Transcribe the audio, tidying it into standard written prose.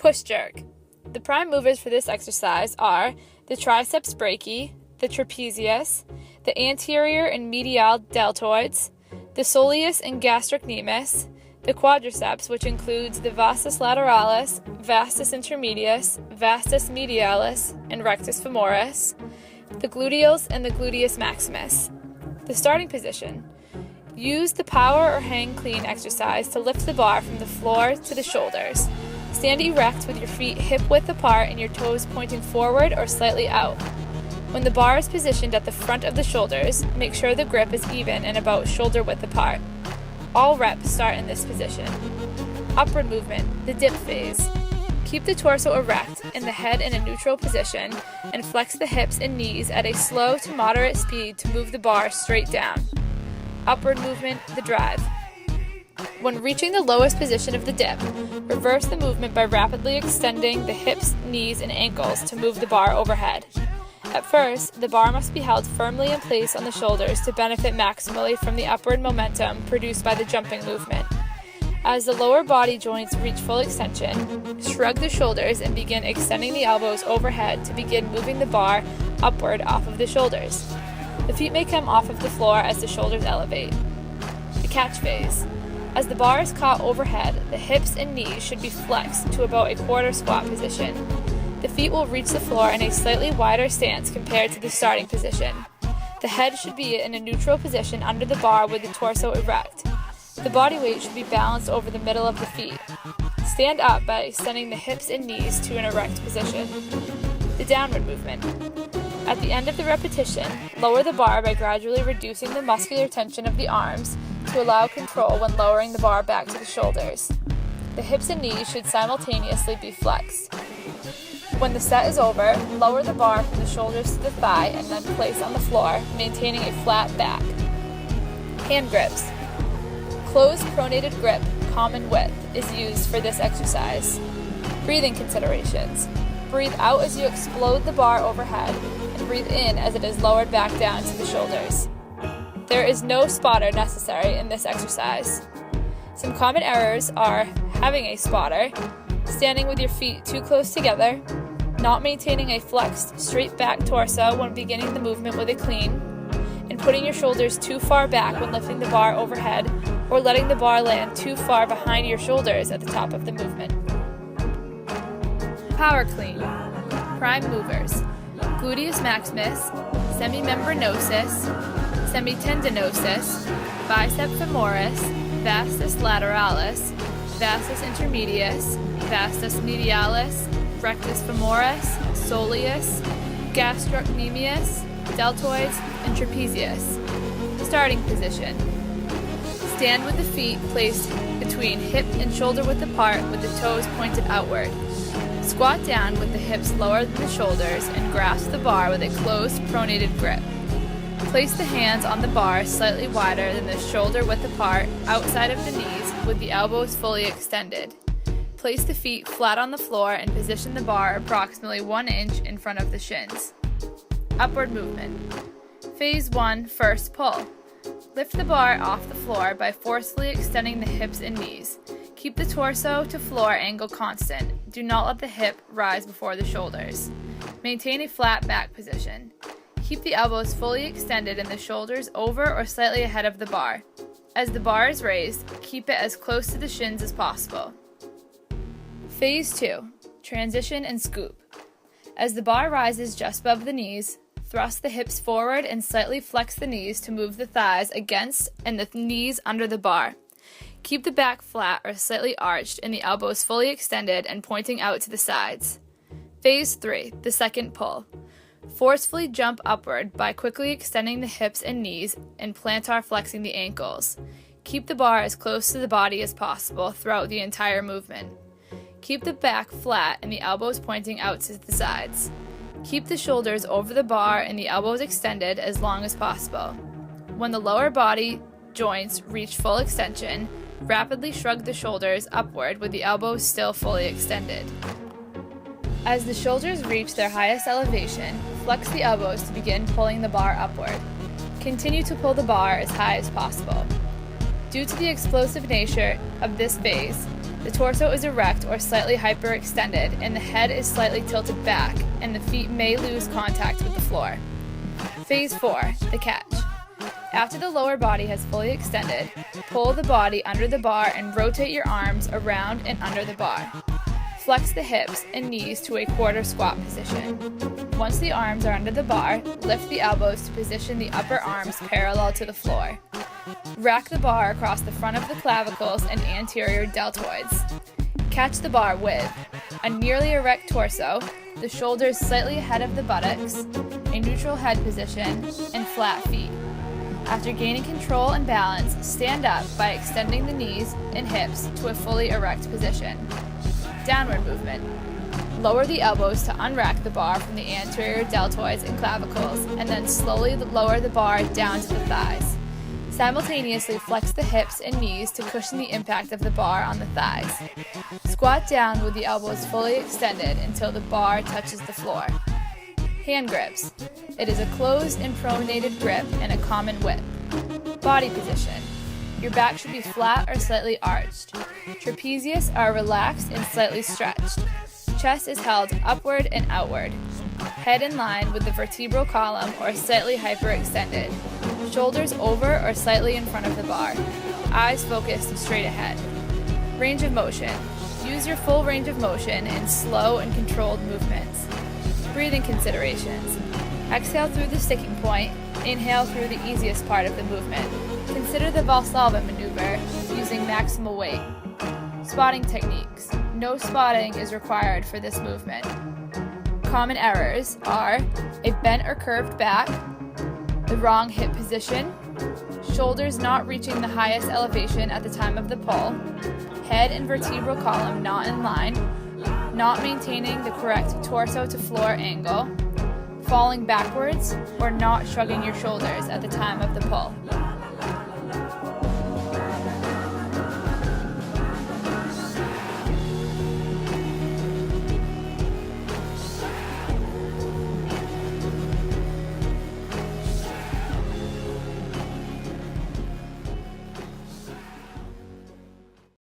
Push jerk. The prime movers for this exercise are the triceps brachii, the trapezius, the anterior and medial deltoids, the soleus and gastrocnemius, the quadriceps, which includes the vastus lateralis, vastus intermedius, vastus medialis, and rectus femoris, the gluteals and the gluteus maximus. The starting position. Use the power or hang clean exercise to lift the bar from the floor to the shoulders. Stand erect with your feet hip-width apart and your toes pointing forward or slightly out. When the bar is positioned at the front of the shoulders, make sure the grip is even and about shoulder-width apart. All reps start in this position. Upward movement, the dip phase. Keep the torso erect and the head in a neutral position and flex the hips and knees at a slow to moderate speed to move the bar straight down. Upward movement, the drive. When reaching the lowest position of the dip, reverse the movement by rapidly extending the hips, knees, and ankles to move the bar overhead. At first, the bar must be held firmly in place on the shoulders to benefit maximally from the upward momentum produced by the jumping movement. As the lower body joints reach full extension, shrug the shoulders and begin extending the elbows overhead to begin moving the bar upward off of the shoulders. The feet may come off of the floor as the shoulders elevate. The catch phase. As the bar is caught overhead, the hips and knees should be flexed to about a quarter squat position. The feet will reach the floor in a slightly wider stance compared to the starting position. The head should be in a neutral position under the bar with the torso erect. The body weight should be balanced over the middle of the feet. Stand up by extending the hips and knees to an erect position. The downward movement. At the end of the repetition, lower the bar by gradually reducing the muscular tension of the arms to allow control when lowering the bar back to the shoulders. The hips and knees should simultaneously be flexed. When the set is over, lower the bar from the shoulders to the thigh and then place on the floor, maintaining a flat back. Hand grips. Closed pronated grip, common width, is used for this exercise. Breathing considerations. Breathe out as you explode the bar overhead, and breathe in as it is lowered back down to the shoulders. There is no spotter necessary in this exercise. Some common errors are having a spotter, standing with your feet too close together, not maintaining a flexed, straight back torso when beginning the movement with a clean, and putting your shoulders too far back when lifting the bar overhead, or letting the bar land too far behind your shoulders at the top of the movement. Power clean. Prime movers. Gluteus maximus, semimembranosus, semitendinosus, bicep femoris, vastus lateralis, vastus intermedius, vastus medialis, rectus femoris, soleus, gastrocnemius, deltoids, and trapezius. Starting position. Stand with the feet placed between hip and shoulder width apart with the toes pointed outward. Squat down with the hips lower than the shoulders and grasp the bar with a closed pronated grip. Place the hands on the bar slightly wider than the shoulder width apart outside of the knees with the elbows fully extended. Place the feet flat on the floor and position the bar approximately 1 inch in front of the shins. Upward movement. Phase 1, first pull. Lift the bar off the floor by forcefully extending the hips and knees. Keep the torso to floor angle constant. Do not let the hip rise before the shoulders. Maintain a flat back position. Keep the elbows fully extended and the shoulders over or slightly ahead of the bar. As the bar is raised, keep it as close to the shins as possible. Phase 2, transition and scoop. As the bar rises just above the knees, thrust the hips forward and slightly flex the knees to move the thighs against and the knees under the bar. Keep the back flat or slightly arched and the elbows fully extended and pointing out to the sides. Phase 3, the second pull. Forcefully jump upward by quickly extending the hips and knees and plantar flexing the ankles. Keep the bar as close to the body as possible throughout the entire movement. Keep the back flat and the elbows pointing out to the sides. Keep the shoulders over the bar and the elbows extended as long as possible. When the lower body joints reach full extension, rapidly shrug the shoulders upward with the elbows still fully extended. As the shoulders reach their highest elevation, flex the elbows to begin pulling the bar upward. Continue to pull the bar as high as possible. Due to the explosive nature of this phase, The torso is erect or slightly hyperextended, and the head is slightly tilted back, and the feet may lose contact with the floor. Phase 4, the catch. After the lower body has fully extended, pull the body under the bar and rotate your arms around and under the bar. Flex the hips and knees to a quarter squat position. Once the arms are under the bar, lift the elbows to position the upper arms parallel to the floor. Rack the bar across the front of the clavicles and anterior deltoids. Catch the bar with a nearly erect torso, the shoulders slightly ahead of the buttocks, a neutral head position, and flat feet. After gaining control and balance, stand up by extending the knees and hips to a fully erect position. Downward movement. Lower the elbows to unrack the bar from the anterior deltoids and clavicles, and then slowly lower the bar down to the thighs. Simultaneously flex the hips and knees to cushion the impact of the bar on the thighs. Squat down with the elbows fully extended until the bar touches the floor. Hand grips. It is a closed and pronated grip and a common width. Body position. Your back should be flat or slightly arched. Trapezius are relaxed and slightly stretched. Chest is held upward and outward. Head in line with the vertebral column or slightly hyperextended. Shoulders over or slightly in front of the bar. Eyes focused straight ahead. Range of motion. Use your full range of motion in slow and controlled movements. Breathing considerations. Exhale through the sticking point. Inhale through the easiest part of the movement. Consider the Valsalva maneuver using maximal weight. Spotting techniques. No spotting is required for this movement. Common errors are a bent or curved back, the wrong hip position, shoulders not reaching the highest elevation at the time of the pull, head and vertebral column not in line, not maintaining the correct torso to floor angle, falling backwards, or not shrugging your shoulders at the time of the pull.